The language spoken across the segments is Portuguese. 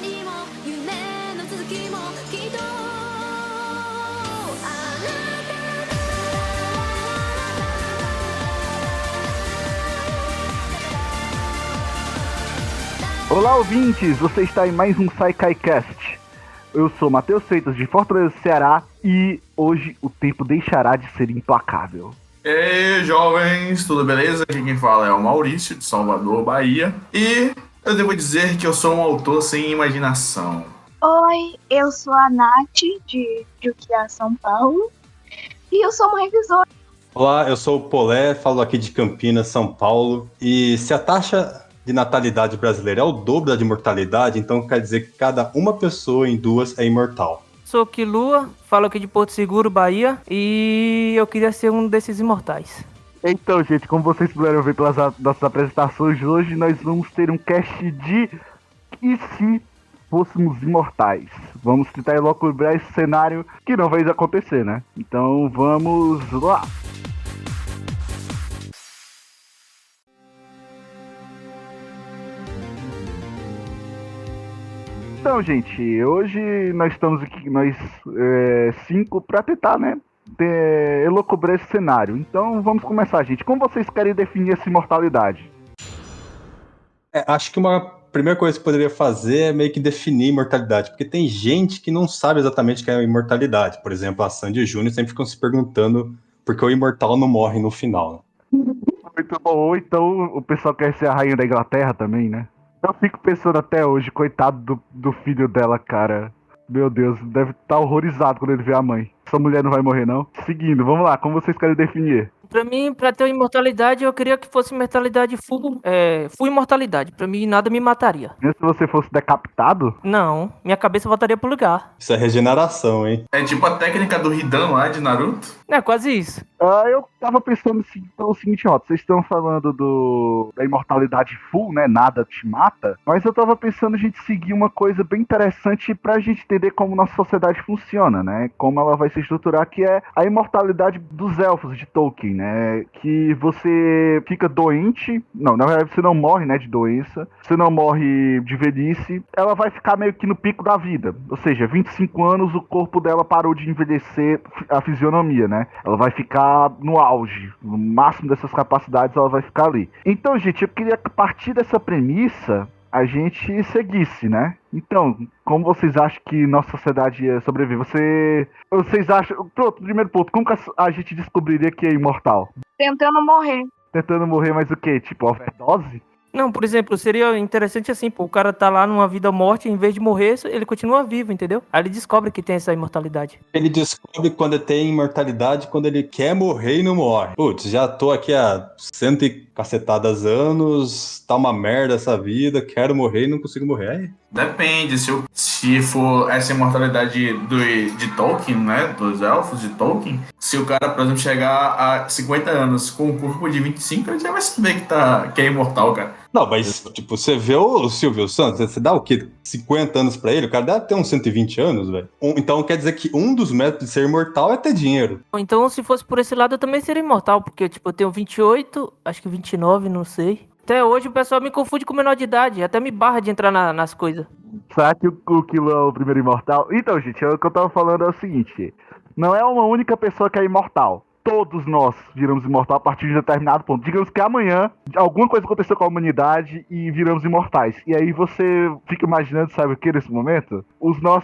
りも夢の続きもきっとあなた Olá, ouvintes! Você está em mais um SaiKaiCast. Eu sou Matheus Freitas, de Fortaleza, Ceará, e hoje o tempo deixará de ser implacável. E aí, jovens, tudo beleza? Aqui quem fala é o Maurício, de Salvador, Bahia. E eu devo dizer que eu sou um autor sem imaginação. Oi, eu sou a Nath, de Juquiá, São Paulo, e eu sou uma revisora. Olá, eu sou o Polé, falo aqui de Campinas, São Paulo. E se a taxa de natalidade brasileira é o dobro da de mortalidade, então quer dizer que cada uma pessoa em duas é imortal. Sou Kilua, falo aqui de Porto Seguro, Bahia, e eu queria ser um desses imortais. Então, gente, como vocês puderam ver pelas nossas apresentações, hoje nós vamos ter um cast de E se fôssemos imortais? Vamos tentar elucubrar esse cenário que não vai acontecer, né? Então vamos lá! Então, gente, hoje nós estamos aqui, nós cinco, para tentar, né, elucubrar esse cenário. Então, vamos começar, gente. Como vocês querem definir essa imortalidade? Acho que uma primeira coisa que poderia fazer é meio que definir imortalidade, porque tem gente que não sabe exatamente o que é a imortalidade. Por exemplo, a Sandy e o Júnior sempre ficam se perguntando por que o imortal não morre no final. Muito bom. Ou então o pessoal quer ser a rainha da Inglaterra também, né? Eu fico pensando até hoje, coitado do filho dela, cara. Meu Deus, deve estar horrorizado quando ele vê a mãe. Essa mulher não vai morrer, não? Seguindo, vamos lá, como vocês querem definir? Pra mim, pra ter imortalidade, eu queria que fosse imortalidade full imortalidade. Pra mim, nada me mataria. Mesmo se você fosse decapitado? Não, minha cabeça voltaria pro lugar. Isso é regeneração, hein? É tipo a técnica do Hidan lá de Naruto. É quase isso. Eu tava pensando pelo seguinte, ó, vocês estão falando da imortalidade full, né, nada te mata, mas eu tava pensando a gente seguir uma coisa bem interessante pra gente entender como nossa sociedade funciona, né, como ela vai se estruturar, que é a imortalidade dos elfos de Tolkien, né, que você fica doente, não, na verdade você não morre, né, de doença, você não morre de velhice, ela vai ficar meio que no pico da vida, ou seja, 25 anos o corpo dela parou de envelhecer a fisionomia, né, ela vai ficar no auge, no máximo dessas capacidades ela vai ficar ali. Então, gente, eu queria que a partir dessa premissa a gente seguisse, né? Então, como vocês acham que nossa sociedade ia sobreviver? Vocês acham... Pronto, primeiro ponto, como que a gente descobriria que é imortal? Tentando morrer. Tentando morrer, mas o quê? Tipo, overdose? Não, por exemplo, seria interessante assim, pô, o cara tá lá numa vida morte, em vez de morrer, ele continua vivo, entendeu? Aí ele descobre que tem essa imortalidade. Ele descobre quando ele tem imortalidade, quando ele quer morrer e não morre. Putz, já tô aqui há 100 e cacetadas anos, tá uma merda essa vida, quero morrer e não consigo morrer. Aí. Depende, se for essa imortalidade de Tolkien, né, dos elfos de Tolkien, se o cara, por exemplo, chegar a 50 anos com um corpo de 25, ele já vai saber que é imortal, cara. Não, mas, tipo, você vê o Silvio Santos, você dá o quê? 50 anos pra ele? O cara deve ter uns 120 anos, velho. Então quer dizer que um dos métodos de ser imortal é ter dinheiro. Então, se fosse por esse lado, eu também seria imortal, porque, tipo, eu tenho 28, acho que 29, não sei. Até hoje o pessoal me confunde com menor de idade, até me barra de entrar nas coisas. Será que o Kilo é o primeiro imortal? Então, gente, o que eu tava falando é o seguinte, não é uma única pessoa que é imortal. Todos nós viramos imortal a partir de um determinado ponto. Digamos que amanhã alguma coisa aconteceu com a humanidade e viramos imortais. E aí você fica imaginando, sabe o que nesse momento?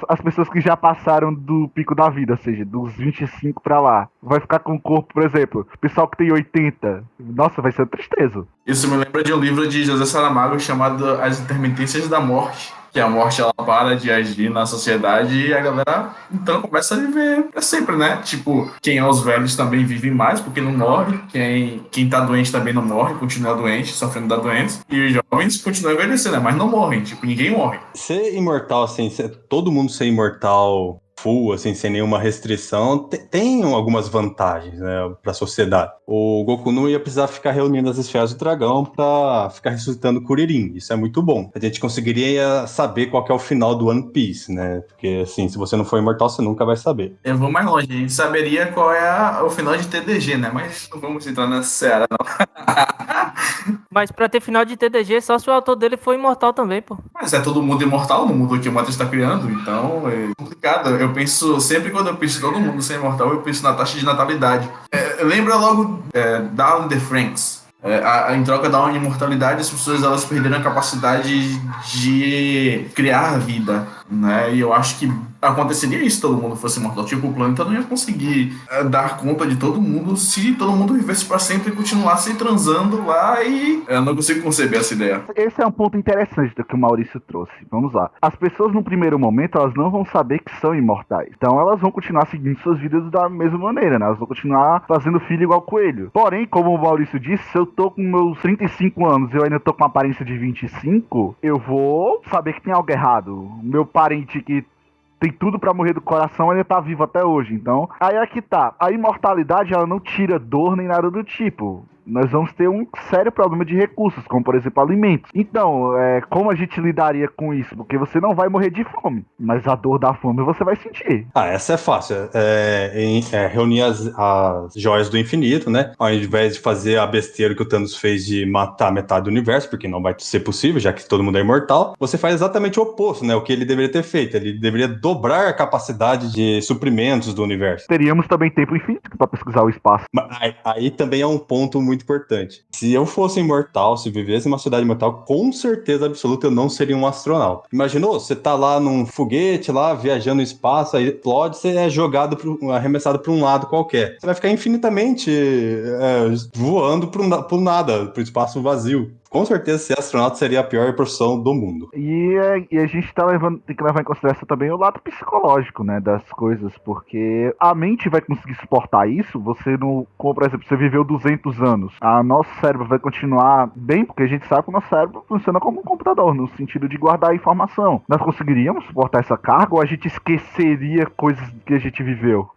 As pessoas que já passaram do pico da vida, ou seja, dos 25 pra lá. Vai ficar com o corpo, por exemplo, o pessoal que tem 80. Nossa, vai ser uma tristeza. Isso me lembra de um livro de José Saramago chamado As Intermitências da Morte. Que a morte, ela para de agir na sociedade e a galera, então, começa a viver pra sempre, né? Tipo, quem é os velhos também vive mais, porque não morre. Quem tá doente também não morre, continua doente, sofrendo da doença. E os jovens continuam envelhecendo, né? Mas não morrem, tipo, ninguém morre. Ser imortal, assim, todo mundo ser imortal full, assim, sem nenhuma restrição, tem algumas vantagens, né, pra sociedade. O Goku não ia precisar ficar reunindo as esferas do dragão pra ficar ressuscitando o Kuririn. Isso é muito bom. A gente conseguiria saber qual que é o final do One Piece, né? Porque, assim, se você não for imortal, você nunca vai saber. Eu vou mais longe. A gente saberia qual é o final de TDG, né? Mas não vamos entrar nessa seara, não. Mas pra ter final de TDG, só se o autor dele for imortal também, pô. Mas é todo mundo imortal no mundo que o Matheus está criando, então é complicado. Eu penso, sempre quando eu penso em todo mundo ser imortal, eu penso na taxa de natalidade. Lembra logo Down the Franks. Em troca da imortalidade, as pessoas elas perderam a capacidade de criar vida, né? E eu acho que aconteceria isso se todo mundo fosse imortal. Tipo, o planeta não ia conseguir dar conta de todo mundo se todo mundo vivesse para sempre e continuasse transando lá, e eu não consigo conceber essa ideia. Esse é um ponto interessante do que o Maurício trouxe. Vamos lá. As pessoas, no primeiro momento, elas não vão saber que são imortais. Então, elas vão continuar seguindo suas vidas da mesma maneira, né? Elas vão continuar fazendo filho igual coelho. Porém, como o Maurício disse, se eu tô com meus 35 anos e eu ainda tô com uma aparência de 25, eu vou saber que tem algo errado. Meu parente que tem tudo pra morrer do coração, ainda tá vivo até hoje. Então, aí é que tá. A imortalidade, ela não tira dor nem nada do tipo. Nós vamos ter um sério problema de recursos, como por exemplo alimentos. Então, como a gente lidaria com isso? Porque você não vai morrer de fome, mas a dor da fome você vai sentir. Essa é fácil. Reunir as joias do infinito, né? Ao invés de fazer a besteira que o Thanos fez de matar metade do universo, porque não vai ser possível, já que todo mundo é imortal, você faz exatamente o oposto, né? O que ele deveria ter feito. Ele deveria dobrar a capacidade de suprimentos do universo. Teríamos também tempo infinito para pesquisar o espaço. Mas aí também é um ponto muito importante. Se eu fosse imortal, se vivesse em uma cidade imortal, com certeza absoluta eu não seria um astronauta. Imaginou? Você tá lá num foguete, lá, viajando no espaço, aí explode, você é arremessado para um lado qualquer. Você vai ficar infinitamente voando pro nada, pro espaço vazio. Com certeza, ser astronauta seria a pior profissão do mundo. E a gente tem que levar em consideração também o lado psicológico, né, das coisas, porque a mente vai conseguir suportar isso. Você não, como por exemplo, você viveu 200 anos, nosso cérebro vai continuar bem, porque a gente sabe que o nosso cérebro funciona como um computador, no sentido de guardar informação. Nós conseguiríamos suportar essa carga ou a gente esqueceria coisas que a gente viveu?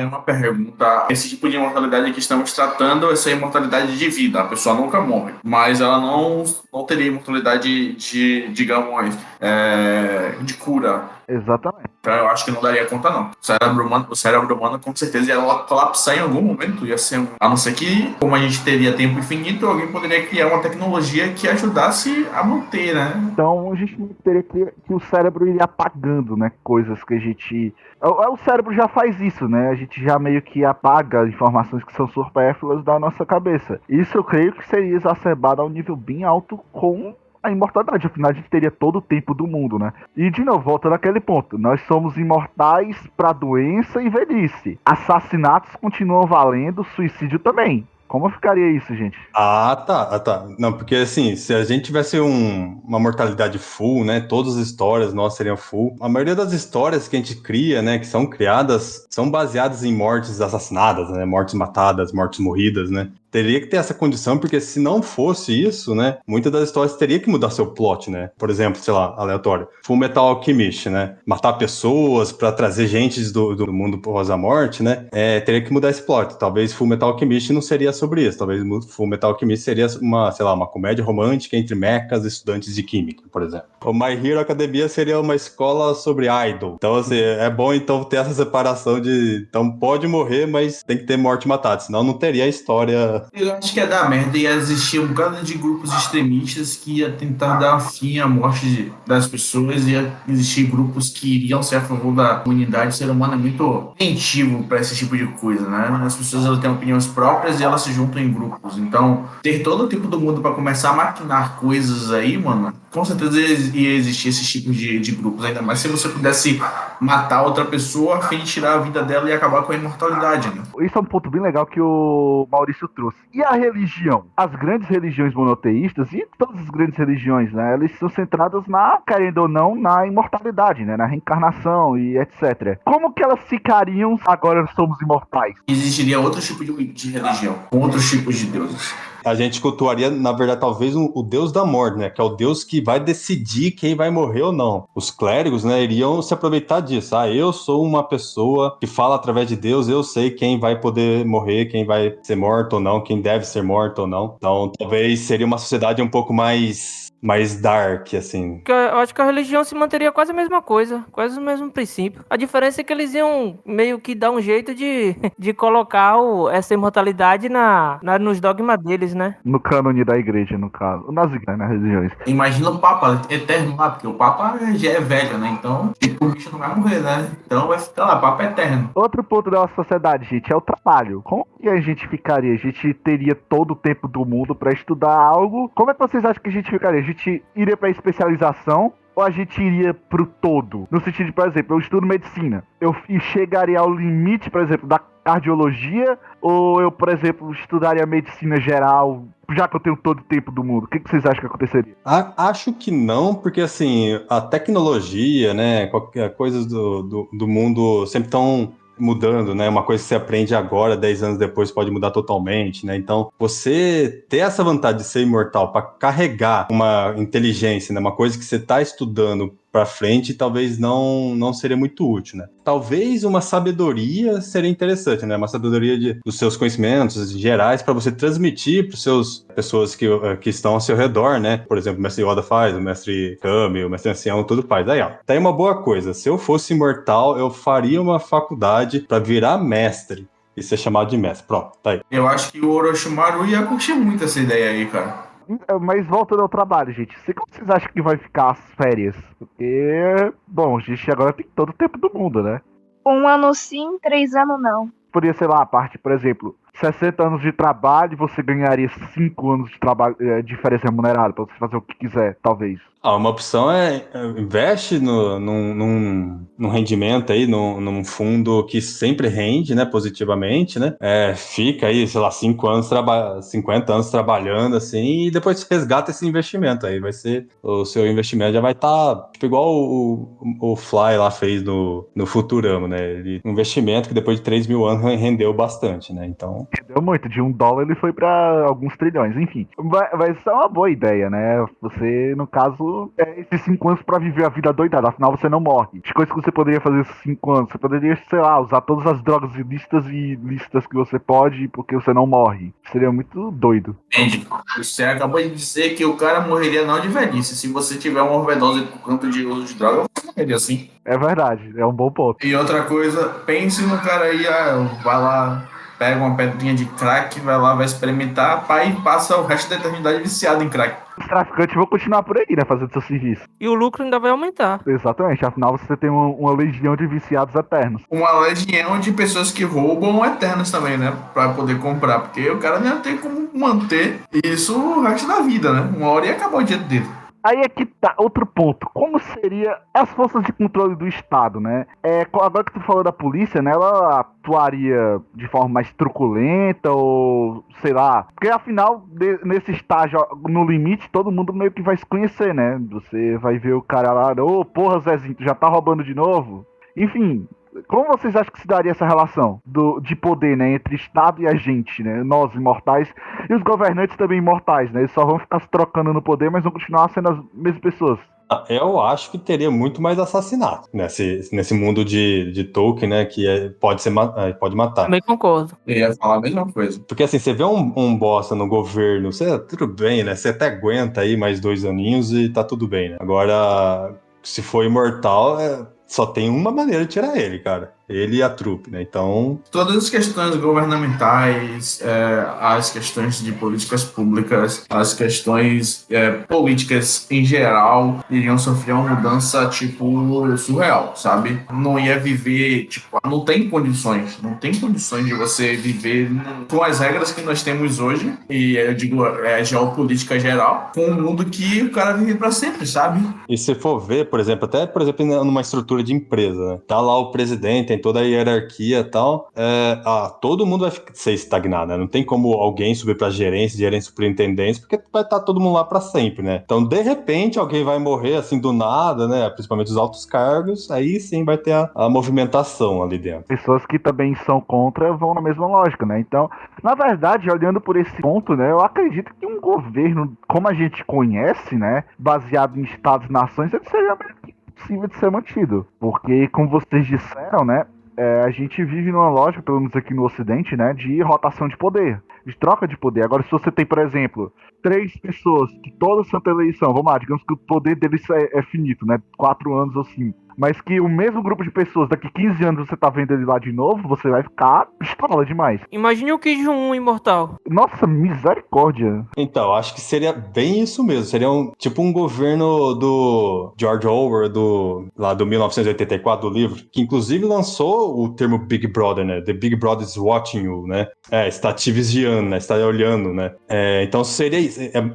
Uma pergunta. Esse tipo de imortalidade que estamos tratando, essa imortalidade de vida. A pessoa nunca morre, mas ela não teria imortalidade digamos, de cura. Exatamente. Então eu acho que não daria conta, não. O cérebro humano com certeza ia colapsar em algum momento. Ia ser a não ser que, como a gente teria tempo infinito, alguém poderia criar uma tecnologia que ajudasse a manter, né? Então a gente não teria que o cérebro iria apagando, né? Coisas que a gente... O cérebro já faz isso, né? A gente já meio que apaga informações que são supérfluas da nossa cabeça. Isso eu creio que seria exacerbado a um nível bem alto com a imortalidade. Afinal, a gente teria todo o tempo do mundo, né? E, de novo, volta naquele ponto. Nós somos imortais pra doença e velhice. Assassinatos continuam valendo, suicídio também. Como ficaria isso, gente? Tá. Não, porque assim, se a gente tivesse uma mortalidade full, né, todas as histórias nossas seriam full. A maioria das histórias que a gente cria, né, que são criadas, são baseadas em mortes assassinadas, né, mortes matadas, mortes morridas, né. Teria que ter essa condição, porque se não fosse isso, né, muitas das histórias teria que mudar seu plot, né. Por exemplo, sei lá, aleatório, Fullmetal Alchemist, né, matar pessoas pra trazer gente do mundo pós a morte, né, teria que mudar esse plot. Talvez Fullmetal Alchemist não seria sobre isso, talvez Fullmetal Alchemist seria uma comédia romântica entre mechas e estudantes de química, por exemplo. O My Hero Academia seria uma escola sobre idol. Então, assim, é bom então ter essa separação de, então pode morrer, mas tem que ter morte matada, senão não teria a história. Eu acho que ia dar merda, ia existir um bocado de grupos extremistas que ia tentar dar fim à morte das pessoas, ia existir grupos que iriam ser a favor da unidade. O ser humano é muito inventivo para esse tipo de coisa, né? As pessoas elas têm opiniões próprias e elas se juntam em grupos. Então, ter todo o tempo do mundo para começar a maquinar coisas aí, mano, com certeza ia existir esse tipo de grupos, ainda mais se você pudesse matar outra pessoa a fim de tirar a vida dela e acabar com a imortalidade, né? Isso é um ponto bem legal que o Maurício trouxe. E a religião? As grandes religiões monoteístas e todas as grandes religiões, né, elas são centradas querendo ou não, na imortalidade, né, na reencarnação e etc. Como que elas ficariam agora somos imortais? Existiria outro tipo de religião, com outros tipos de deuses. A gente cultuaria, na verdade, talvez o deus da morte, né? Que é o deus que vai decidir quem vai morrer ou não. Os clérigos, né, iriam se aproveitar disso. Eu sou uma pessoa que fala através de Deus, eu sei quem vai poder morrer, quem vai ser morto ou não, quem deve ser morto ou não. Então, talvez seria uma sociedade um pouco mais mais dark, assim. Porque eu acho que a religião se manteria quase a mesma coisa, quase o mesmo princípio. A diferença é que eles iam meio que dar um jeito de colocar essa imortalidade nos dogmas deles, né? No cânone da igreja, no caso. Nas religiões. Imagina o Papa eterno lá, porque o Papa já é velho, né? Então, tipo, o bicho não vai morrer, né? Então vai ficar lá, Papa eterno. Outro ponto da nossa sociedade, gente, é o trabalho. Como que a gente ficaria? A gente teria todo o tempo do mundo pra estudar algo? Como é que vocês acham que a gente ficaria? A gente iria pra especialização? Ou a gente iria pro todo? No sentido de, por exemplo, eu estudo medicina. Eu chegaria ao limite, por exemplo, da cardiologia? Ou eu, por exemplo, estudaria medicina geral, já que eu tenho todo o tempo do mundo? O que vocês acham que aconteceria? Acho que não, porque assim, a tecnologia, né, coisas do mundo sempre estão mudando, né? Uma coisa que você aprende agora, 10 anos depois pode mudar totalmente, né? Então, você ter essa vantagem de ser imortal para carregar uma inteligência, né? Uma coisa que você está estudando para frente, talvez não seria muito útil, né? Talvez uma sabedoria seria interessante, né? Uma sabedoria dos seus conhecimentos gerais para você transmitir para seus pessoas que estão ao seu redor, né? Por exemplo, o mestre Yoda faz, o mestre Kami, o mestre Ancião, tudo faz. Aí, ó, tá aí uma boa coisa. Se eu fosse imortal, eu faria uma faculdade para virar mestre e ser chamado de mestre. Pronto, tá aí. Eu acho que o Orochimaru ia curtir muito essa ideia aí, cara. Mas voltando ao trabalho, gente. Como vocês acham que vai ficar as férias? Porque, bom, a gente agora tem todo o tempo do mundo, né? 1 ano sim, 3 anos não. Poderia ser lá a parte, por exemplo, 60 anos de trabalho, você ganharia 5 anos de trabalho de férias remunerada pra você fazer o que quiser, talvez. Uma opção é investe num rendimento aí, num fundo que sempre rende, né, positivamente, né? Fica aí, sei lá, 50 anos trabalhando, assim, e depois resgata esse investimento aí. Vai ser, o seu investimento já vai estar, tipo, igual o Fly lá fez no Futurama, né? Um investimento que depois de 3 mil anos rendeu bastante, né? Então... Rendeu muito, de $1 ele foi pra alguns trilhões, enfim. Vai ser uma boa ideia, né? Você, no caso, esses 5 anos pra viver a vida doidada, afinal você não morre. De coisas que você poderia fazer esses 5 anos, você poderia, sei lá, usar todas as drogas ilícitas e lícitas que você pode, porque você não morre. Seria muito doido. Entende? Você acabou de dizer que o cara morreria não de velhice. Se você tiver uma overdose por conta de uso de droga, você morreria assim. É verdade, é um bom ponto. E outra coisa, pense no cara aí, vai lá, pega uma pedrinha de crack, vai lá, vai experimentar, pai, e passa o resto da eternidade viciado em crack. Os traficantes vão continuar por aí, né, fazendo seu serviço. E o lucro ainda vai aumentar. Exatamente, afinal você tem uma legião de viciados eternos. Uma legião de pessoas que roubam eternas também, né? Pra poder comprar, porque o cara não ia ter como manter isso o resto da vida, né? Uma hora ia acabar o dinheiro dele. Aí é que tá, outro ponto. Como seria as forças de controle do Estado, né? Agora que tu falou da polícia, né? Ela atuaria de forma mais truculenta ou, sei lá... Porque afinal, nesse estágio, no limite, todo mundo meio que vai se conhecer, né? Você vai ver o cara lá, ô, porra, Zezinho, tu já tá roubando de novo? Enfim... Como vocês acham que se daria essa relação de poder, né, entre Estado e a gente, né, nós imortais, e os governantes também imortais, né, eles só vão ficar se trocando no poder, mas vão continuar sendo as mesmas pessoas. Eu acho que teria muito mais assassinato nesse mundo de Tolkien, né, que pode matar. Também concordo. Eu ia falar a mesma coisa. Porque assim, você vê um bosta no governo, tudo bem, né, você até aguenta aí mais 2 aninhos e tá tudo bem, né. Agora, se for imortal, só tem uma maneira de tirar ele, cara. Ele e a trupe, né? Então... Todas as questões governamentais, as questões de políticas públicas, as questões políticas em geral, iriam sofrer uma mudança, tipo, surreal, sabe? Não ia viver, tipo, não tem condições de você viver com as regras que nós temos hoje, e eu digo, geopolítica geral, com um mundo que o cara vive pra sempre, sabe? E se for ver, por exemplo, numa estrutura de empresa, né? Tá lá o presidente, tem toda a hierarquia e tal, todo mundo vai ser estagnado, né? Não tem como alguém subir pra gerência superintendência, porque vai estar todo mundo lá pra sempre, né? Então, de repente, alguém vai morrer assim do nada, né? Principalmente os altos cargos, aí sim vai ter a movimentação ali dentro. Pessoas que também são contra vão na mesma lógica, né? Então, na verdade, olhando por esse ponto, né? Eu acredito que um governo, como a gente conhece, né? Baseado em estados e nações, ele seria meio que possível de ser mantido. Porque, como vocês disseram, né? a gente vive numa lógica, pelo menos aqui no Ocidente, né, de rotação de poder, de troca de poder. Agora, se você tem, por exemplo, 3 pessoas que todas são pela eleição, vamos lá, digamos que o poder deles é finito, né, 4 anos ou 5. Mas que o mesmo grupo de pessoas, daqui 15 anos você tá vendo ele lá de novo, você vai ficar pistola demais. Imagine o Kim Jong-un imortal. Nossa, misericórdia. Então, acho que seria bem isso mesmo. Seria tipo um governo do George Orwell, lá do 1984, do livro, que inclusive lançou o termo Big Brother, né? The Big Brother is watching you, né? Está te vigiando, né? Está olhando, né? Então seria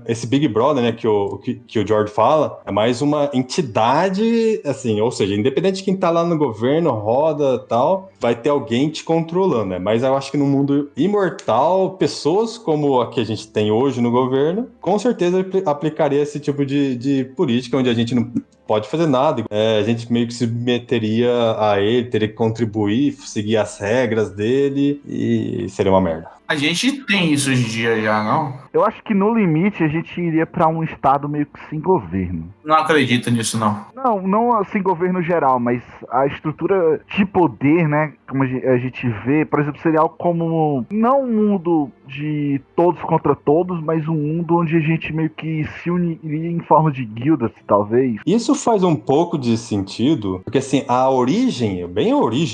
esse Big Brother, né? Que o George fala, é mais uma entidade, assim, ou seja, independente de quem tá lá no governo, roda e tal, vai ter alguém te controlando, né? Mas eu acho que no mundo imortal, pessoas como a que a gente tem hoje no governo, com certeza aplicaria esse tipo de política, onde a gente não pode fazer nada. A gente meio que se meteria a ele, teria que contribuir, seguir as regras dele, e seria uma merda. A gente tem isso hoje em dia já, não? Eu acho que no limite a gente iria pra um estado meio que sem governo. Não acredito nisso, não. Não assim governo geral, mas a estrutura de poder, né, como a gente vê, por exemplo, seria algo como, não um mundo de todos contra todos, mas um mundo onde a gente meio que se uniria em forma de guildas, talvez. Isso faz um pouco de sentido, porque assim, a origem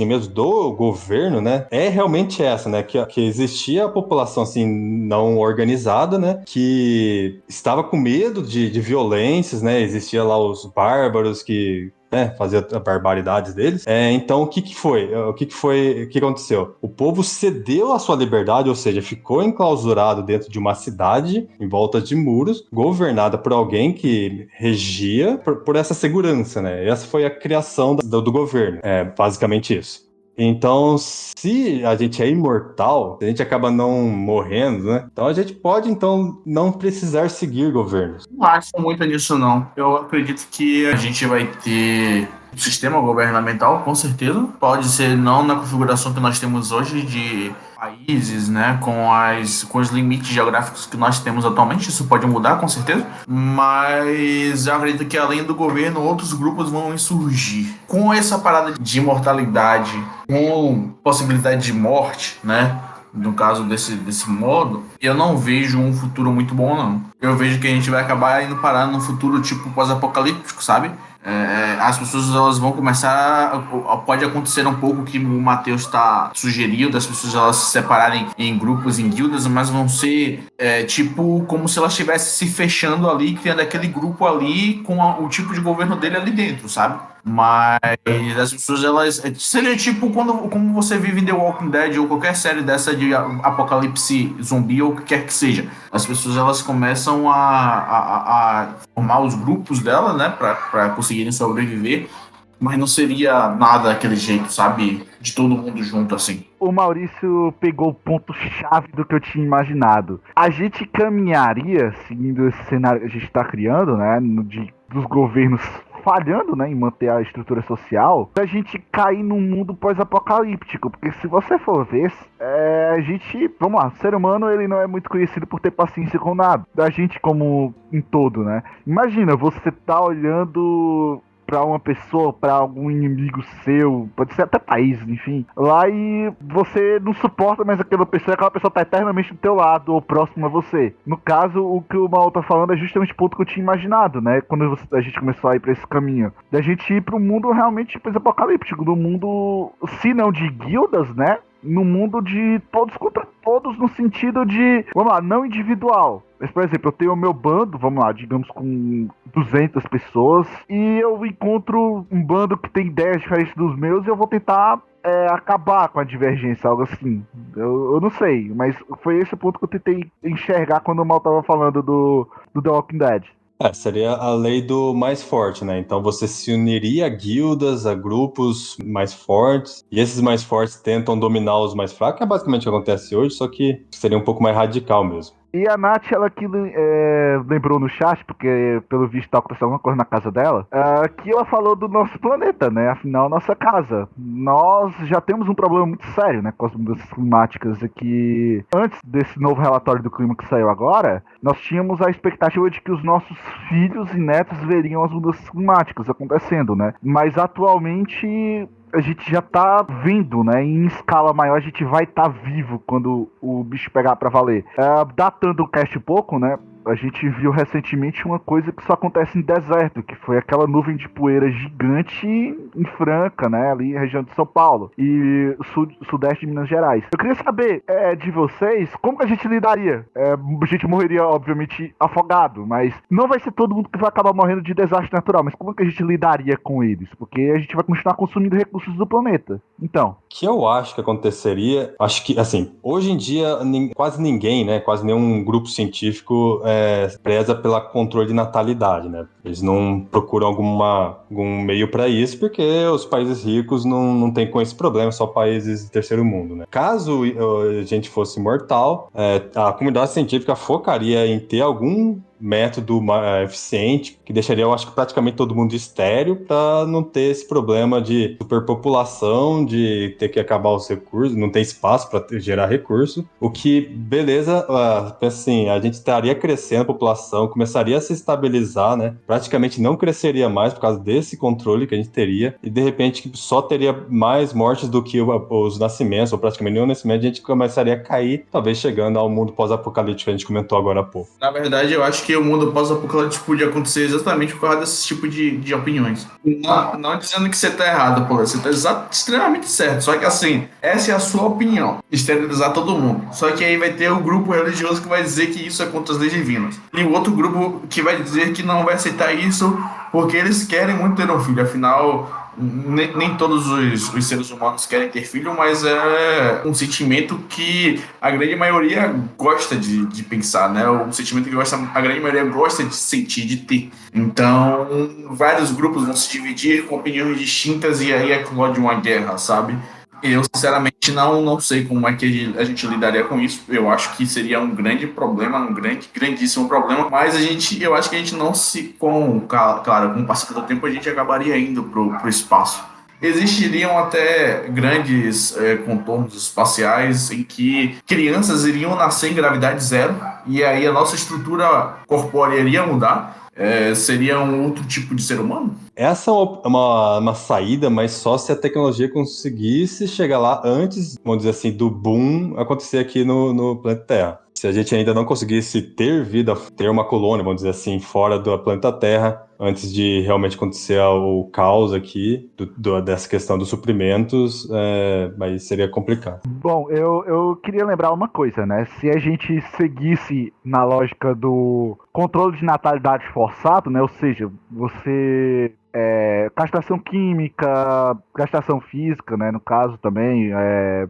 mesmo do governo, né, é realmente essa, né, que existia a população assim não organizada, né, que estava com medo de violências, né, existia lá os bárbaros que fazia barbaridades deles. Então, o que foi? O que aconteceu? O povo cedeu a sua liberdade, ou seja, ficou enclausurado dentro de uma cidade, em volta de muros, governada por alguém que regia por essa segurança, né? Essa foi a criação do governo. Basicamente isso. Então, se a gente é imortal, a gente acaba não morrendo, né? Então a gente pode, então, não precisar seguir governos. Não acho muito nisso, não. Eu acredito que a gente vai ter um sistema governamental, com certeza. Pode ser não na configuração que nós temos hoje de países, né, com os limites geográficos que nós temos atualmente. Isso pode mudar, com certeza. Mas eu acredito que além do governo, outros grupos vão surgir. Com essa parada de imortalidade, com possibilidade de morte, né? No caso desse modo, eu não vejo um futuro muito bom, não. Eu vejo que a gente vai acabar indo parar num futuro tipo pós-apocalíptico, sabe? As pessoas elas vão começar, pode acontecer um pouco que o Matheus está sugerindo, das pessoas elas se separarem em grupos, em guildas, mas vão ser tipo como se elas estivessem se fechando ali, criando aquele grupo ali com o tipo de governo dele ali dentro, sabe? Mas as pessoas elas seria tipo como você vive em The Walking Dead ou qualquer série dessa de apocalipse zumbi ou o que quer que seja. As pessoas elas começam a formar os grupos dela, né, para conseguirem sobreviver, mas não seria nada daquele jeito, sabe, de todo mundo junto assim. O Maurício pegou o ponto-chave do que eu tinha imaginado. A gente caminharia, seguindo esse cenário que a gente está criando, né, dos governos falhando, né, em manter a estrutura social, pra gente cair num mundo pós-apocalíptico, porque se você for ver, a gente, vamos lá, o ser humano ele não é muito conhecido por ter paciência com nada, a gente como em todo, né. Imagina, você tá olhando pra uma pessoa, pra algum inimigo seu, pode ser até país, enfim, lá e você não suporta mais aquela pessoa tá eternamente do teu lado ou próximo a você. No caso, o que o Mauro tá falando é justamente o ponto que eu tinha imaginado, né, quando a gente começou a ir pra esse caminho, da gente ir pro mundo realmente pós-apocalíptico, do mundo, se não de guildas, né, no mundo de todos contra todos, no sentido de, vamos lá, não individual. Mas, por exemplo, eu tenho o meu bando, vamos lá, digamos com 200 pessoas, e eu encontro um bando que tem ideias diferentes dos meus e eu vou tentar acabar com a divergência, algo assim. Eu não sei, mas foi esse o ponto que eu tentei enxergar quando o Mal tava falando do The Walking Dead. Seria a lei do mais forte, né? Então você se uniria a guildas, a grupos mais fortes, e esses mais fortes tentam dominar os mais fracos, que é basicamente o que acontece hoje, só que seria um pouco mais radical mesmo. E a Nath, ela que lembrou no chat, porque pelo visto tá acontecendo alguma coisa na casa dela, que ela falou do nosso planeta, né? Afinal, nossa casa. Nós já temos um problema muito sério, né? Com as mudanças climáticas aqui. Antes desse novo relatório do clima que saiu agora, nós tínhamos a expectativa de que os nossos filhos e netos veriam as mudanças climáticas acontecendo, né? Mas atualmente a gente já tá vendo, né? Em escala maior, a gente vai estar vivo quando o bicho pegar pra valer. Datando o cast um pouco, né? A gente viu recentemente uma coisa que só acontece em deserto, que foi aquela nuvem de poeira gigante em Franca, né? Ali na região de São Paulo e sudeste de Minas Gerais. Eu queria saber de vocês como que a gente lidaria. A gente morreria, obviamente, afogado, mas não vai ser todo mundo que vai acabar morrendo de desastre natural, mas como que a gente lidaria com eles? Porque a gente vai continuar consumindo recursos do planeta. Então. O que eu acho que aconteceria, acho que, assim, hoje em dia quase ninguém, né? Quase nenhum grupo científico preza pela controle de natalidade, né? Eles não procuram algum meio para isso, porque os países ricos não têm com esse problema, só países de terceiro mundo, né? Caso a gente fosse imortal, a comunidade científica focaria em ter algum método eficiente que deixaria, eu acho que praticamente todo mundo estéril para não ter esse problema de superpopulação, de ter que acabar os recursos, não tem espaço para gerar recurso. O que, beleza, assim, a gente estaria crescendo a população, começaria a se estabilizar, né? Praticamente não cresceria mais por causa desse controle que a gente teria e de repente só teria mais mortes do que os nascimentos, ou praticamente nenhum nascimento, a gente começaria a cair, talvez chegando ao mundo pós-apocalíptico que a gente comentou agora há pouco. Na verdade, eu acho que o mundo pós-apocalíptico podia acontecer exatamente por causa desse tipo de opiniões. Não dizendo que você tá errado, pô, você tá extremamente certo. Só que assim, essa é a sua opinião, esterilizar todo mundo. Só que aí vai ter o grupo religioso que vai dizer que isso é contra as leis divinas. E o outro grupo que vai dizer que não vai aceitar isso porque eles querem muito ter um filho. Afinal, nem todos os seres humanos querem ter filho, mas é um sentimento que a grande maioria gosta de pensar, né? Um sentimento que a grande maioria gosta de sentir, de ter. Então, vários grupos vão se dividir com opiniões distintas e aí eclode uma guerra, sabe? Eu, sinceramente, não sei como é que a gente lidaria com isso. Eu acho que seria um grande problema, grandíssimo problema, mas eu acho que a gente não se... Claro, com o passar do tempo, a gente acabaria indo pro espaço. Existiriam até grandes contornos espaciais em que crianças iriam nascer em gravidade zero, e aí a nossa estrutura corpórea iria mudar. Seria um outro tipo de ser humano? Essa é uma saída, mas só se a tecnologia conseguisse chegar lá antes, vamos dizer assim, do boom acontecer aqui no planeta Terra. Se a gente ainda não conseguisse ter vida, ter uma colônia, vamos dizer assim, fora do planeta Terra, antes de realmente acontecer o caos aqui, dessa questão dos suprimentos, mas seria complicado. Bom, eu queria lembrar uma coisa, né? Se a gente seguisse na lógica do controle de natalidade forçado, né? Ou seja, você... castração química, castração física, né, no caso também,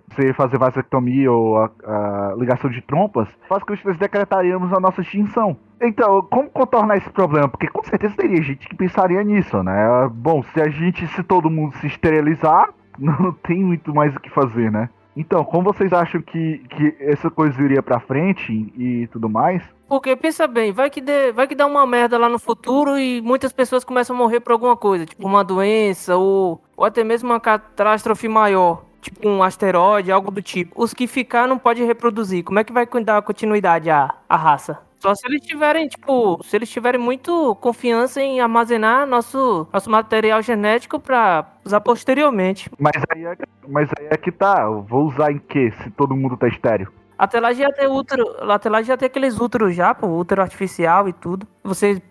você fazer vasectomia ou a ligação de trompas, faz com que nós decretaríamos a nossa extinção. Então, como contornar esse problema? Porque com certeza teria gente que pensaria nisso, né? Bom, se todo mundo se esterilizar, não tem muito mais o que fazer, né? Então, como vocês acham que essa coisa iria pra frente e tudo mais? Porque, pensa bem, vai que dá uma merda lá no futuro e muitas pessoas começam a morrer por alguma coisa, tipo uma doença ou até mesmo uma catástrofe maior, tipo um asteroide, algo do tipo. Os que ficar não podem reproduzir. Como é que vai dar continuidade à raça? Só se eles tiverem muito confiança em armazenar nosso material genético para usar posteriormente. Mas aí é que tá. Eu vou usar em quê, se todo mundo tá estéreo? Até lá já tem útero, até lá já tem aqueles úteros já, pô, útero artificial e tudo. Você,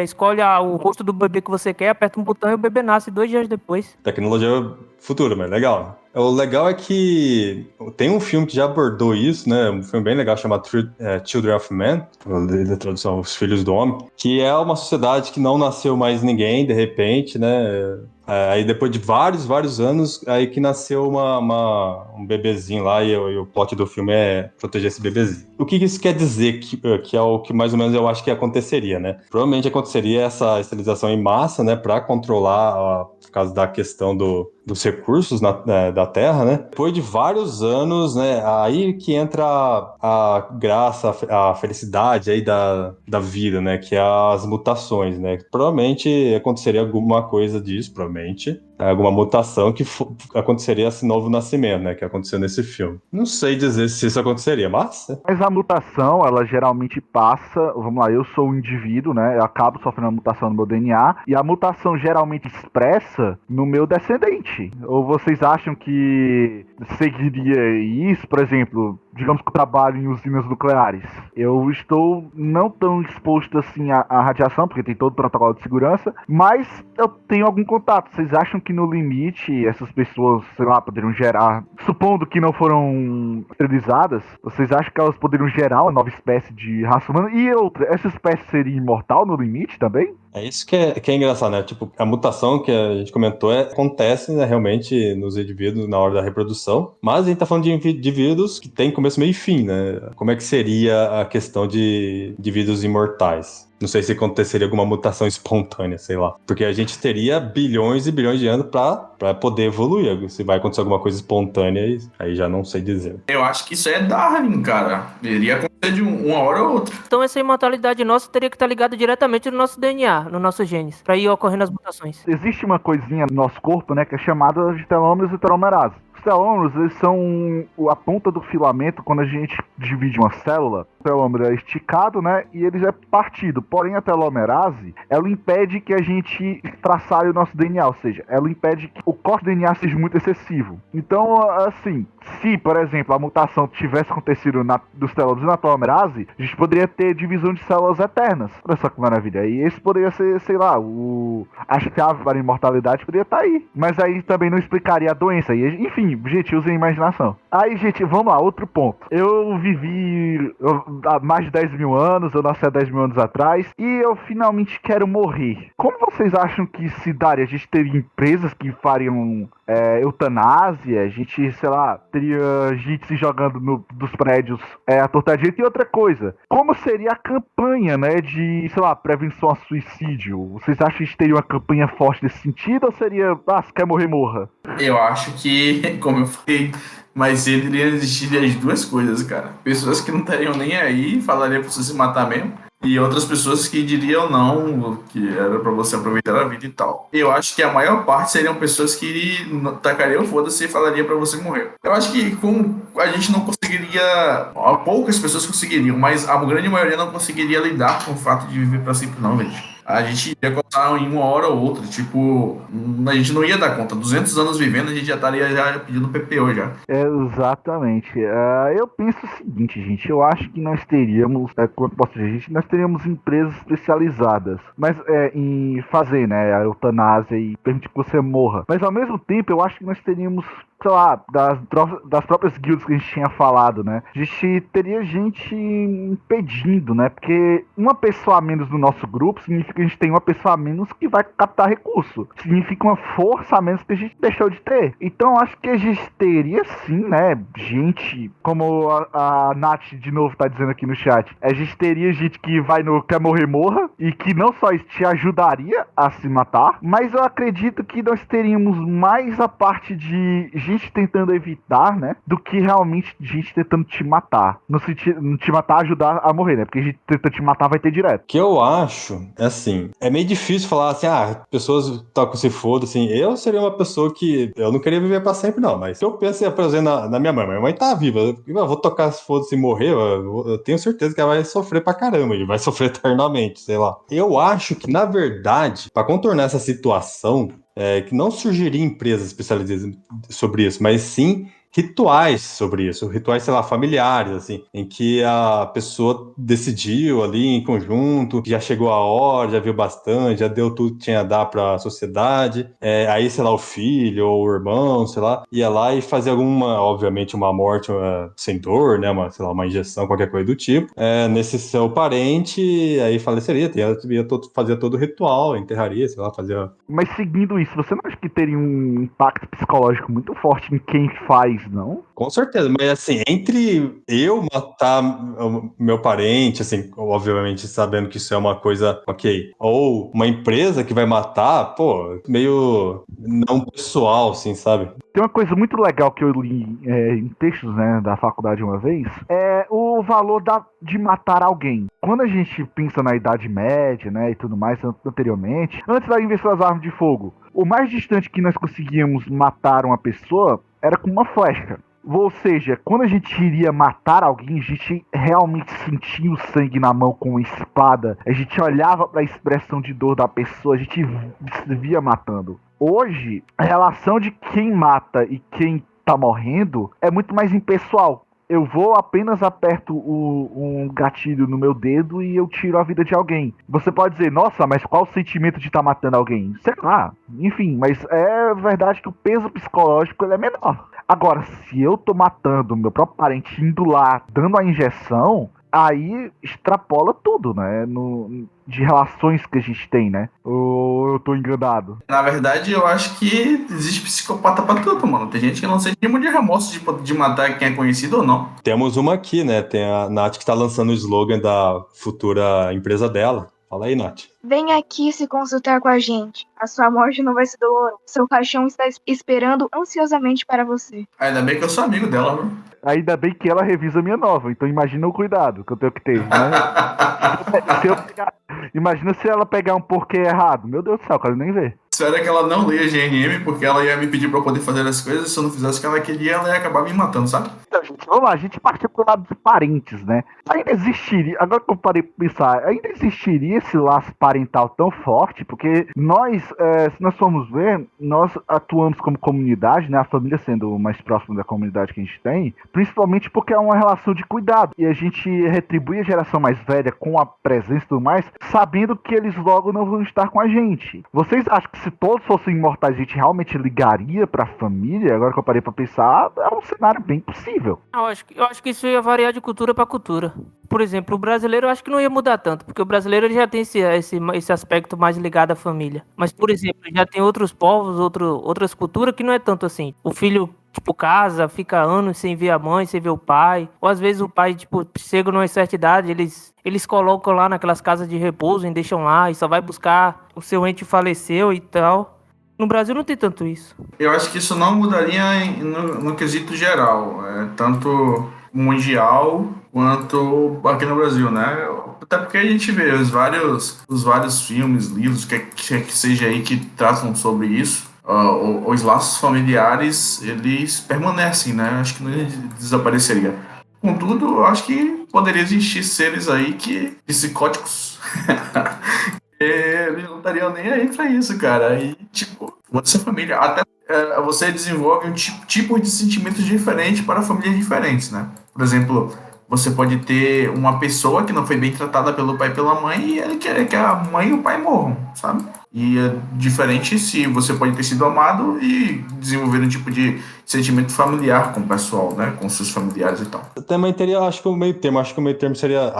escolhe o rosto do bebê que você quer, aperta um botão e o bebê nasce 2 dias depois. Tecnologia futura, mas legal. O legal é que tem um filme que já abordou isso, né? Um filme bem legal chamado Children of Men, da tradução Os Filhos do Homem, que é uma sociedade que não nasceu mais ninguém, de repente, né? Aí depois de vários anos, aí que nasceu um bebezinho lá e o plot do filme é proteger esse bebezinho. O que isso quer dizer? Que é o que mais ou menos eu acho que aconteceria, né? Provavelmente aconteceria essa esterilização em massa, né? Para controlar, por causa da questão dos recursos da Terra, né? Depois de vários anos, né? Aí que entra a graça, a felicidade aí da vida, né? Que é as mutações, né? Provavelmente aconteceria alguma coisa disso, provavelmente. Alguma mutação que aconteceria esse novo nascimento, né? Que aconteceu nesse filme. Não sei dizer se isso aconteceria, mas a mutação, ela geralmente passa... Vamos lá, eu sou um indivíduo, né? Eu acabo sofrendo uma mutação no meu DNA. E a mutação geralmente expressa no meu descendente. limite? Ou vocês acham que seguiria isso, por exemplo, digamos que eu trabalho em usinas nucleares. Eu estou não tão exposto assim à radiação, porque tem todo o protocolo de segurança, mas eu tenho algum contato. Vocês acham que no limite essas pessoas, sei lá, poderiam gerar, supondo que não foram esterilizadas, vocês acham que elas poderiam gerar uma nova espécie de raça humana? E outra, essa espécie seria imortal no limite também? É isso que é engraçado, né? Tipo, a mutação que a gente comentou acontece, né, realmente nos indivíduos na hora da reprodução, mas a gente tá falando de indivíduos que têm começo, meio e fim, né? Como é que seria a questão de indivíduos imortais? Não sei se aconteceria alguma mutação espontânea, sei lá. Porque a gente teria bilhões e bilhões de anos pra poder evoluir. Se vai acontecer alguma coisa espontânea, aí já não sei dizer. Eu acho que isso é Darwin, cara. Iria acontecer de uma hora ou outra. Então essa imortalidade nossa teria que estar ligada diretamente no nosso DNA, no nossos genes, para ir ocorrendo as mutações. Existe uma coisinha no nosso corpo, né, que é chamada de telômeros e telomerase. Os telômeros, eles são a ponta do filamento quando a gente divide uma célula. O telômero é esticado, né, e ele é partido. Porém, a telomerase, ela impede que a gente traçalhe o nosso DNA, ou seja, ela impede que o corte do DNA seja muito excessivo. Então, assim, se, por exemplo, a mutação tivesse acontecido dos telômeros e na telomerase, a gente poderia ter divisão de células eternas. Olha só que maravilha. E esse poderia ser, sei lá, a chave para a imortalidade poderia estar aí. Mas aí também não explicaria a doença. E, enfim, gente, usem a imaginação. Aí, gente, vamos lá, outro ponto. Eu vivi há mais de 10 mil anos, eu nasci há 10 mil anos atrás, e eu finalmente quero morrer. Como vocês acham que se daria? A gente teria empresas que fariam eutanásia, a gente, sei lá, teria gente se jogando dos prédios à torta direita. E outra coisa, como seria a campanha, né, de, sei lá, prevenção a suicídio? Vocês acham que a gente teria uma campanha forte nesse sentido, ou seria, se quer morrer, morra? Eu acho que, como eu falei, mas ele iria existir as duas coisas, cara. Pessoas que não estariam nem aí, falariam pra você se matar mesmo. E outras pessoas que diriam não, que era pra você aproveitar a vida e tal. Eu acho que a maior parte seriam pessoas que tacariam foda-se e falariam pra você morrer. Eu acho que com a gente não conseguiria, poucas pessoas conseguiriam, mas a grande maioria não conseguiria lidar com o fato de viver pra sempre não, gente. A gente ia contar em uma hora ou outra, tipo, a gente não ia dar conta. 200 anos vivendo, a gente já estaria pedindo PPO já. Exatamente. Eu penso o seguinte, gente, eu acho que nós teríamos, quanto posso dizer, gente, nós teríamos empresas especializadas, mas em fazer, né, a eutanásia e permitir que você morra. Mas ao mesmo tempo, eu acho que nós teríamos, sei lá, das próprias guildas que a gente tinha falado, né? A gente teria gente impedindo, né? Porque uma pessoa a menos no nosso grupo significa que a gente tem uma pessoa a menos que vai captar recurso. Significa uma força a menos que a gente deixou de ter. Então, acho que a gente teria sim, né? Gente, como a Nath de novo tá dizendo aqui no chat, a gente teria gente que vai no quer morrer, morra, e que não só isso te ajudaria a se matar, mas eu acredito que nós teríamos mais a parte de gente tentando evitar, né, do que realmente gente tentando te matar. No sentido, te matar, ajudar a morrer, né, porque a gente tenta te matar vai ter direto. O que eu acho, assim, é meio difícil falar assim, pessoas tocam se foda, assim, eu seria uma pessoa que, eu não queria viver pra sempre não, mas se eu penso, por exemplo, na minha mãe, minha mãe tá viva, eu vou tocar se foda se morrer, eu tenho certeza que ela vai sofrer pra caramba, ele vai sofrer eternamente, sei lá. Eu acho que, na verdade, pra contornar essa situação, que não surgiria empresas especializadas sobre isso, mas sim rituais sobre isso, rituais, sei lá, familiares, assim, em que a pessoa decidiu ali em conjunto, já chegou a hora, já viu bastante, já deu tudo que tinha a dar pra sociedade, aí, sei lá, o filho ou o irmão, sei lá, ia lá e fazia obviamente, uma morte sem dor, né, sei lá, uma injeção, qualquer coisa do tipo, nesse seu parente, aí faleceria, fazia todo o ritual, enterraria, sei lá, fazia... Mas seguindo isso, você não acha que teria um impacto psicológico muito forte em quem faz, não? Com certeza, mas assim, entre eu matar o meu parente, assim, obviamente sabendo que isso é uma coisa, ok, ou uma empresa que vai matar, pô, meio não pessoal, assim, sabe? Tem uma coisa muito legal que eu li em textos, né, da faculdade uma vez, é o valor de matar alguém. Quando a gente pensa na Idade Média, né, e tudo mais, anteriormente, antes da invenção das armas de fogo, o mais distante que nós conseguíamos matar uma pessoa era com uma flecha. Ou seja, quando a gente iria matar alguém, a gente realmente sentia o sangue na mão com uma espada. A gente olhava para a expressão de dor da pessoa, a gente se via matando. Hoje, a relação de quem mata e quem tá morrendo é muito mais impessoal. Eu vou apenas aperto um gatilho no meu dedo e eu tiro a vida de alguém. Você pode dizer, nossa, mas qual o sentimento de estar matando alguém? Sei lá, enfim, mas é verdade que o peso psicológico ele é menor. Agora, se eu tô matando meu próprio parente indo lá, dando a injeção, aí extrapola tudo, né? De relações que a gente tem, né? Ou eu tô enganado? Na verdade, eu acho que existe psicopata pra tudo, mano. Tem gente que não sente nenhum de remorso de matar quem é conhecido ou não. Temos uma aqui, né? Tem a Nath que tá lançando o slogan da futura empresa dela. Fala aí, Nath. Vem aqui se consultar com a gente. A sua morte não vai ser dolorosa. Seu caixão está esperando ansiosamente para você. Ainda bem que eu sou amigo dela, viu? Ainda bem que ela revisa a minha nova, então imagina o cuidado que eu tenho que ter, né? Imagina se ela pegar um porquê errado. Meu Deus do céu, eu quero nem ver. Espero que ela não leia GNM, porque ela ia me pedir pra eu poder fazer as coisas. Se eu não fizesse o que ela queria, ela ia acabar me matando, sabe? Então, gente, vamos lá, a gente partiu pro lado de parentes, né? Ainda existiria, agora que eu parei pra pensar, ainda existiria esse laço parental tão forte, porque nós, se nós formos ver, nós atuamos como comunidade, né? A família sendo o mais próximo da comunidade que a gente tem, principalmente porque é uma relação de cuidado. E a gente retribui a geração mais velha com a presença e tudo mais, sabendo que eles logo não vão estar com a gente. Vocês acham que se todos fossem imortais, a gente realmente ligaria pra família? Agora que eu parei pra pensar, é um cenário bem possível. Eu acho que isso ia variar de cultura para cultura. Por exemplo, o brasileiro eu acho que não ia mudar tanto, porque o brasileiro ele já tem esse aspecto mais ligado à família. Mas, por exemplo, já tem outros povos, outras culturas que não é tanto assim. O filho, tipo, casa, fica anos sem ver a mãe, sem ver o pai. Ou às vezes o pai, tipo, chega numa certa idade, eles colocam lá naquelas casas de repouso e deixam lá e só vai buscar o seu ente faleceu e tal. No Brasil não tem tanto isso. Eu acho que isso não mudaria no quesito geral, tanto mundial quanto aqui no Brasil, né? Até porque a gente vê os vários filmes, livros, que seja aí que tratam sobre isso. Os laços familiares, eles permanecem, né? Acho que não desapareceria. Contudo, eu acho que poderia existir seres aí psicóticos. Eles não estariam nem aí pra isso, cara. Aí, tipo, você família. Até você desenvolve um tipo de sentimentos diferente para famílias diferentes, né? Por exemplo, você pode ter uma pessoa que não foi bem tratada pelo pai e pela mãe e ele quer que a mãe e o pai morram, sabe? E é diferente se você pode ter sido amado e desenvolver um tipo de sentimento familiar com o pessoal, né? Com seus familiares e tal. Eu também teria, acho que o meio termo seria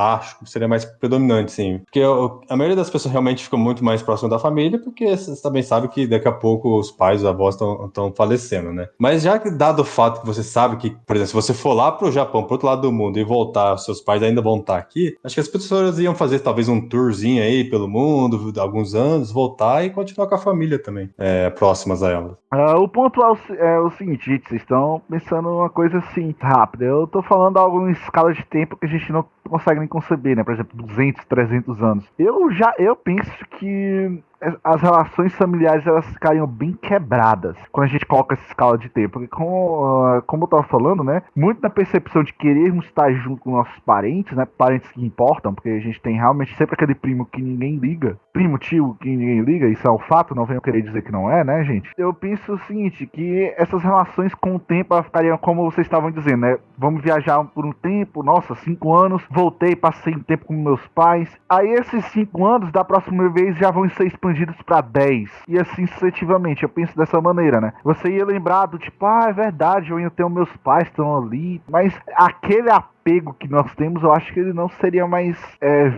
mais predominante, sim. Porque a maioria das pessoas realmente ficam muito mais próximas da família, porque você também sabe que daqui a pouco os pais, os avós estão falecendo, né? Mas já que dado o fato que você sabe que, por exemplo, se você for lá pro Japão, pro outro lado do mundo e voltar, seus pais ainda vão estar aqui, acho que as pessoas iam fazer talvez um tourzinho aí pelo mundo, alguns anos, voltar e continuar com a família também, próximas a ela. O ponto é o seguinte, gente, vocês estão pensando uma coisa assim, rápida. Eu tô falando algo em escala de tempo que a gente não consegue nem conceber, né? Por exemplo, 200, 300 anos. Eu penso que as relações familiares elas ficariam bem quebradas quando a gente coloca essa escala de tempo. Porque como eu tava falando, né? Muito da percepção de querermos estar junto com nossos parentes, né? Parentes que importam, porque a gente tem realmente sempre aquele primo que ninguém liga. Primo, tio, que ninguém liga, isso é um fato, não venham querer dizer que não é, né, gente? Eu penso o seguinte, que essas relações com o tempo elas ficariam como vocês estavam dizendo, né? Vamos viajar por um tempo, nossa, 5 anos, voltei, passei um tempo com meus pais. Aí esses 5 anos, da próxima vez, já vão ser expandidos para 10. E assim sucessivamente, eu penso dessa maneira, né? Você ia lembrar do tipo, é verdade, eu ainda tenho meus pais, estão ali. Mas aquele apego que nós temos, eu acho que ele não seria mais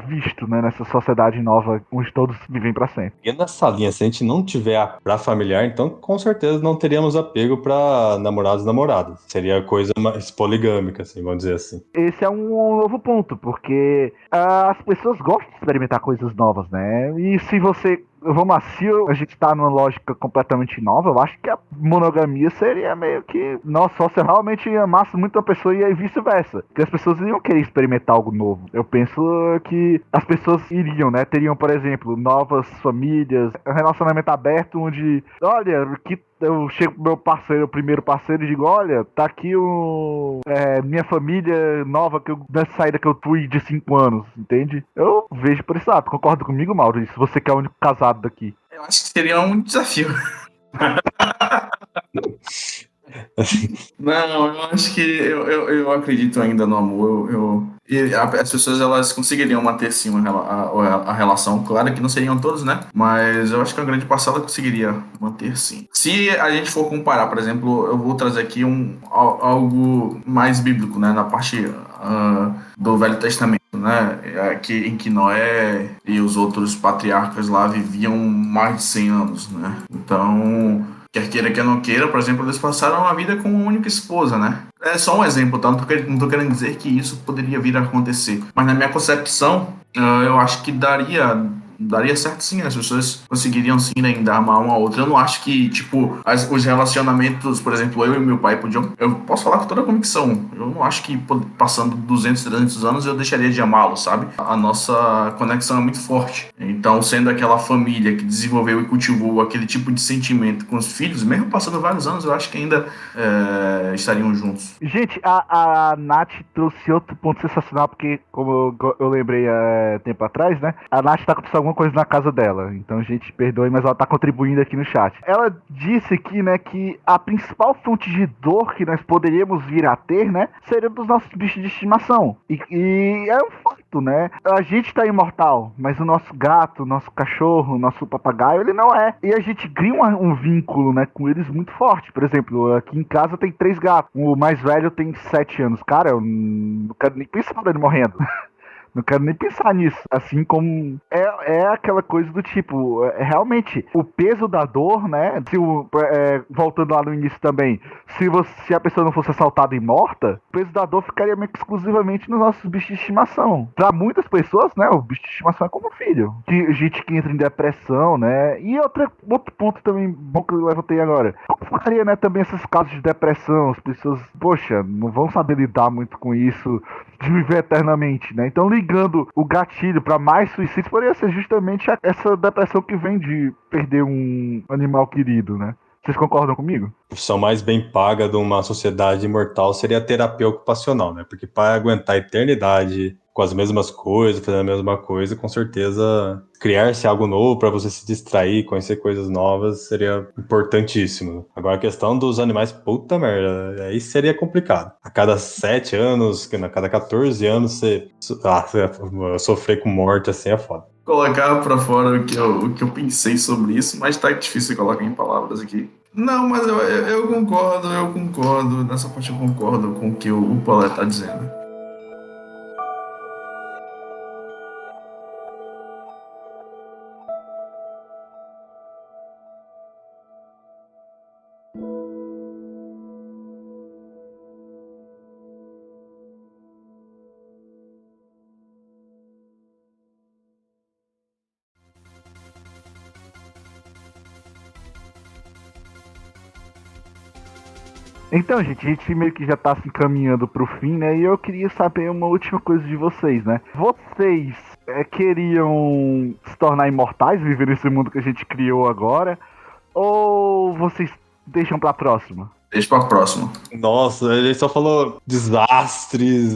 visto, né? Nessa sociedade nova, onde todos vivem para sempre. E nessa linha, se a gente não tiver pra familiar, então com certeza não teríamos apego pra namorados e namoradas. Seria coisa mais poligâmica, assim, vamos dizer assim. Esse é um novo ponto, porque as pessoas gostam de experimentar coisas novas, né? E se você... Vamos lá, se a gente tá numa lógica completamente nova, eu acho que a monogamia seria meio que... Nossa, só se eu realmente amasse muito uma pessoa e aí vice-versa. Porque as pessoas iriam querer experimentar algo novo. Eu penso que as pessoas iriam, né? Teriam, por exemplo, novas famílias, um relacionamento aberto onde... Olha, que eu chego pro meu parceiro, o primeiro parceiro, e digo, olha, tá aqui minha família nova, dessa saída que eu fui de 5 anos, entende? Eu vejo por esse lado. Concorda comigo, Mauro? Se você que é o único casado daqui. Eu acho que seria um desafio. Não, eu acho que eu acredito ainda no amor. As pessoas elas conseguiriam manter sim a relação. Claro que não seriam todos, né? Mas eu acho que a grande parcela conseguiria manter sim. Se a gente for comparar, por exemplo, eu vou trazer aqui algo mais bíblico, né? Na parte do Velho Testamento, né? Em que Noé e os outros patriarcas lá viviam mais de 100 anos, né? Então, quer queira, quer não queira, por exemplo, eles passaram a vida com uma única esposa, né? É só um exemplo, tá? Não tô querendo dizer que isso poderia vir a acontecer. Mas na minha concepção, eu acho que daria certo sim, as pessoas conseguiriam sim ainda amar uma a outra. Eu não acho que, tipo, os relacionamentos, por exemplo, eu e meu pai podiam... Eu posso falar com toda a convicção. Eu não acho que passando 200, 300 anos eu deixaria de amá-lo, sabe? A nossa conexão é muito forte. Então, sendo aquela família que desenvolveu e cultivou aquele tipo de sentimento com os filhos, mesmo passando vários anos, eu acho que ainda estariam juntos. Gente, a Nath trouxe outro ponto sensacional, porque, como eu lembrei tempo atrás, né? A Nath tá acontecendo alguma coisa na casa dela. Então, gente, perdoe, mas ela tá contribuindo aqui no chat. Ela disse aqui, né, que a principal fonte de dor que nós poderíamos vir a ter, né, seria dos nossos bichos de estimação. E é um fato, né? A gente tá imortal, mas o nosso gato, o nosso cachorro, o nosso papagaio, ele não é. E a gente cria um vínculo, né, com eles muito forte. Por exemplo, aqui em casa tem 3 gatos. O mais velho tem 7 anos. Cara, eu não quero nem pensar nele morrendo. Não quero nem pensar nisso. Assim como é aquela coisa do tipo, realmente, o peso da dor, né? Voltando lá no início também, se a pessoa não fosse assaltada e morta, o peso da dor ficaria meio que exclusivamente nos nossos bichos de estimação. Pra muitas pessoas, né? O bicho de estimação é como filho. Gente que entra em depressão, né? E outro ponto também bom que eu levantei agora. Como ficaria, né, também esses casos de depressão? As pessoas, poxa, não vão saber lidar muito com isso, de viver eternamente, né? Então, ligando o gatilho para mais suicídios, poderia ser justamente essa depressão que vem de perder um animal querido, né? Vocês concordam comigo? A profissão mais bem paga de uma sociedade imortal seria a terapia ocupacional, né? Porque para aguentar a eternidade com as mesmas coisas, fazendo a mesma coisa, com certeza criar-se algo novo para você se distrair, conhecer coisas novas seria importantíssimo. Agora a questão dos animais, puta merda, aí seria complicado. A cada 7 anos, a cada 14 anos, você sofrer com morte assim é foda. Colocar pra fora o que eu pensei sobre isso, mas tá difícil colocar em palavras aqui. Não, mas eu concordo, nessa parte eu concordo com o que o Paulo tá dizendo. Então, gente, a gente meio que já tá se encaminhando pro fim, né? E eu queria saber uma última coisa de vocês, né? Vocês queriam se tornar imortais, viver nesse mundo que a gente criou agora? Ou vocês deixam pra próxima? Deixa pra próxima. Nossa, ele só falou desastres,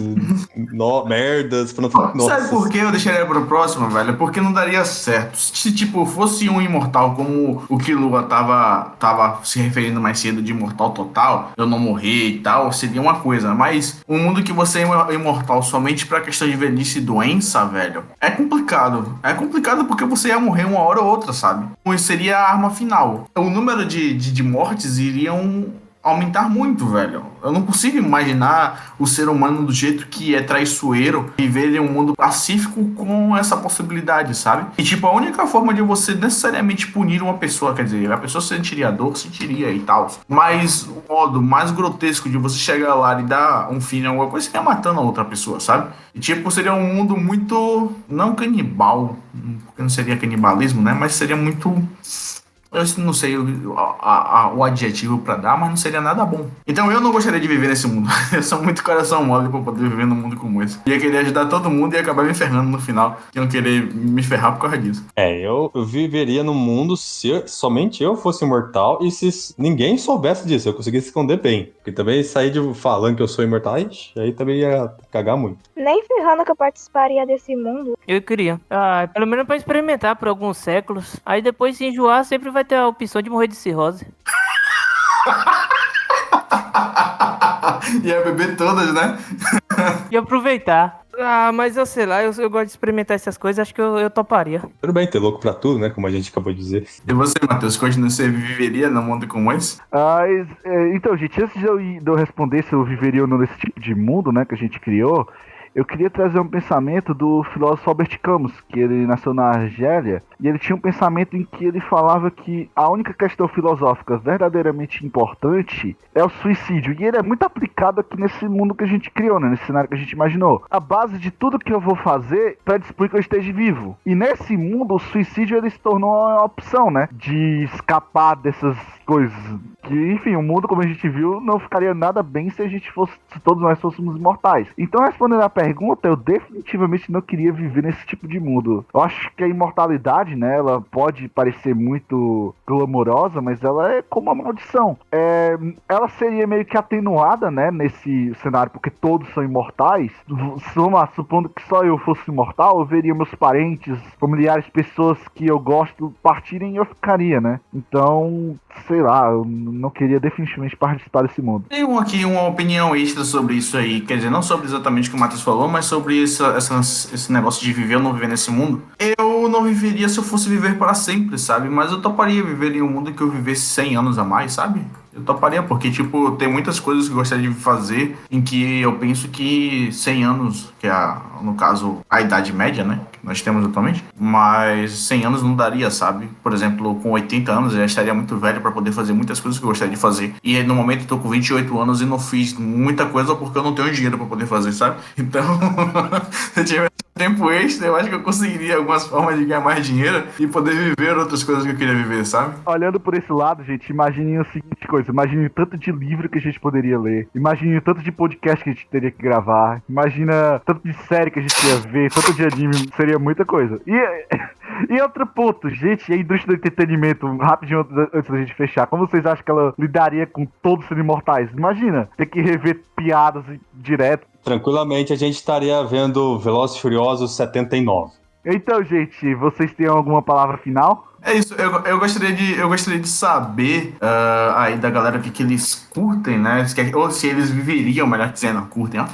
merdas. Sabe por que eu deixaria pra próxima, velho? Porque não daria certo. Se, tipo, fosse um imortal como o que Lua tava se referindo mais cedo de imortal total, eu não morrer e tal, seria uma coisa. Mas um mundo que você é imortal somente pra questão de velhice e doença, velho, é complicado. É complicado porque você ia morrer uma hora ou outra, sabe? Isso seria a arma final. O número de mortes iriam aumentar muito, velho. Eu não consigo imaginar o ser humano do jeito que é traiçoeiro viver em um mundo pacífico com essa possibilidade, sabe? E tipo, a única forma de você necessariamente punir uma pessoa, quer dizer, a pessoa sentiria dor, sentiria e tal, mas o modo mais grotesco de você chegar lá e dar um fim em alguma coisa seria matando a outra pessoa, sabe? E tipo, seria um mundo muito, não canibal, porque não seria canibalismo, né? Mas seria muito Eu não sei o adjetivo pra dar, mas não seria nada bom. Então eu não gostaria de viver nesse mundo. Eu sou muito coração mole pra poder viver num mundo como esse. Ia querer ajudar todo mundo e ia acabar me ferrando no final. Iam querer me ferrar por causa disso. Eu viveria num mundo se somente eu fosse imortal e se ninguém soubesse disso, eu conseguisse esconder bem. Porque também sair falando que eu sou imortal, aí também ia cagar muito. Nem ferrando que eu participaria desse mundo. Eu queria. Pelo menos pra experimentar por alguns séculos. Aí depois, se enjoar, sempre vai ter a opção de morrer de cirrose. Ia beber todas, né? E aproveitar. Mas eu sei lá, eu gosto de experimentar essas coisas, acho que eu toparia. Tudo bem ter louco pra tudo, né? Como a gente acabou de dizer. E você, Matheus, você viveria num mundo como esse? Então, gente, antes de eu responder se eu viveria ou não nesse tipo de mundo, né, que a gente criou, eu queria trazer um pensamento do filósofo Albert Camus, que ele nasceu na Argélia, e ele tinha um pensamento em que ele falava que a única questão filosófica verdadeiramente importante é o suicídio, e ele é muito aplicado aqui nesse mundo que a gente criou, né, nesse cenário que a gente imaginou. A base de tudo que eu vou fazer predispõe que eu esteja vivo, e nesse mundo o suicídio ele se tornou uma opção, né, de escapar dessas coisas. Que, enfim, o mundo, como a gente viu, não ficaria nada bem se todos nós fôssemos imortais. Então, respondendo a pergunta, eu definitivamente não queria viver nesse tipo de mundo. Eu acho que a imortalidade, né, ela pode parecer muito glamourosa, mas ela é como uma maldição. Ela seria meio que atenuada, né, nesse cenário, porque todos são imortais. Vamos lá, supondo que só eu fosse imortal, eu veria meus parentes, familiares, pessoas que eu gosto partirem e eu ficaria, né? Então, sei lá, eu não queria definitivamente participar desse mundo. Tem aqui uma opinião extra sobre isso aí, quer dizer, não sobre exatamente o que o Matheus falou, mas sobre esse negócio de viver ou não viver nesse mundo. Eu não viveria se eu fosse viver para sempre, sabe? Mas eu toparia viver em um mundo que eu vivesse 100 anos a mais, sabe? Eu toparia, porque, tipo, tem muitas coisas que eu gostaria de fazer em que eu penso que 100 anos, que é, no caso, a idade média, né? Que nós temos atualmente, mas 100 anos não daria, sabe? Por exemplo, com 80 anos eu já estaria muito velho para poder fazer muitas coisas que eu gostaria de fazer. E no momento eu tô com 28 anos e não fiz muita coisa porque eu não tenho dinheiro para poder fazer, sabe? Então, se eu tivesse tempo extra, eu acho que eu conseguiria algumas formas de ganhar mais dinheiro e poder viver outras coisas que eu queria viver, sabe? Olhando por esse lado, gente, imaginem a seguinte coisa: imagine o tanto de livro que a gente poderia ler, imagine o tanto de podcast que a gente teria que gravar, imagina tanto de série que a gente ia ver, tanto de anime, seria muita coisa. E outro ponto, gente, a indústria do entretenimento, rapidinho antes da gente fechar, como vocês acham que ela lidaria com todos sendo imortais? Imagina, ter que rever piadas direto. Tranquilamente a gente estaria vendo Velozes e Furiosos 79. Então, gente, vocês têm alguma palavra final? É isso, eu gostaria de saber aí da galera o que eles curtem, né? Ou se eles viveriam, melhor dizendo, curtem, ó.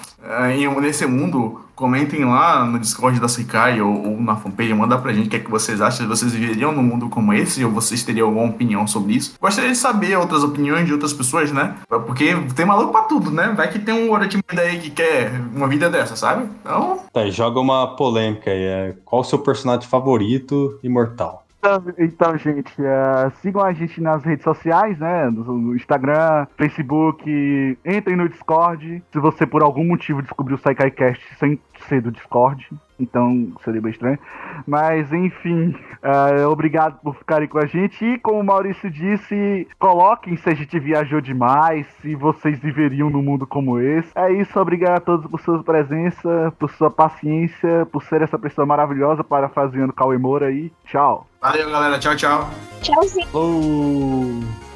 Nesse mundo, comentem lá no Discord da Sekai ou na fanpage, manda pra gente o que é que vocês acham, se vocês viveriam num mundo como esse, ou vocês teriam alguma opinião sobre isso. Gostaria de saber outras opiniões de outras pessoas, né? Porque tem maluco pra tudo, né? Vai que tem um Orochimaru aí que quer uma vida dessa, sabe? Então... Tá, joga uma polêmica aí. Qual o seu personagem favorito imortal? Então, gente, sigam a gente nas redes sociais, né? No Instagram, Facebook, entrem no Discord. Se você por algum motivo descobriu o SaikaiCast sem ser do Discord, então seria bem estranho. Mas, enfim, obrigado por ficarem com a gente. E como o Maurício disse, coloquem se a gente viajou demais, se vocês viveriam num mundo como esse. É isso, obrigado a todos por sua presença, por sua paciência, por ser essa pessoa maravilhosa, parafraseando Cauê Moura aí. Tchau. Valeu, galera. Tchau, tchau. Tchauzinho. Oh.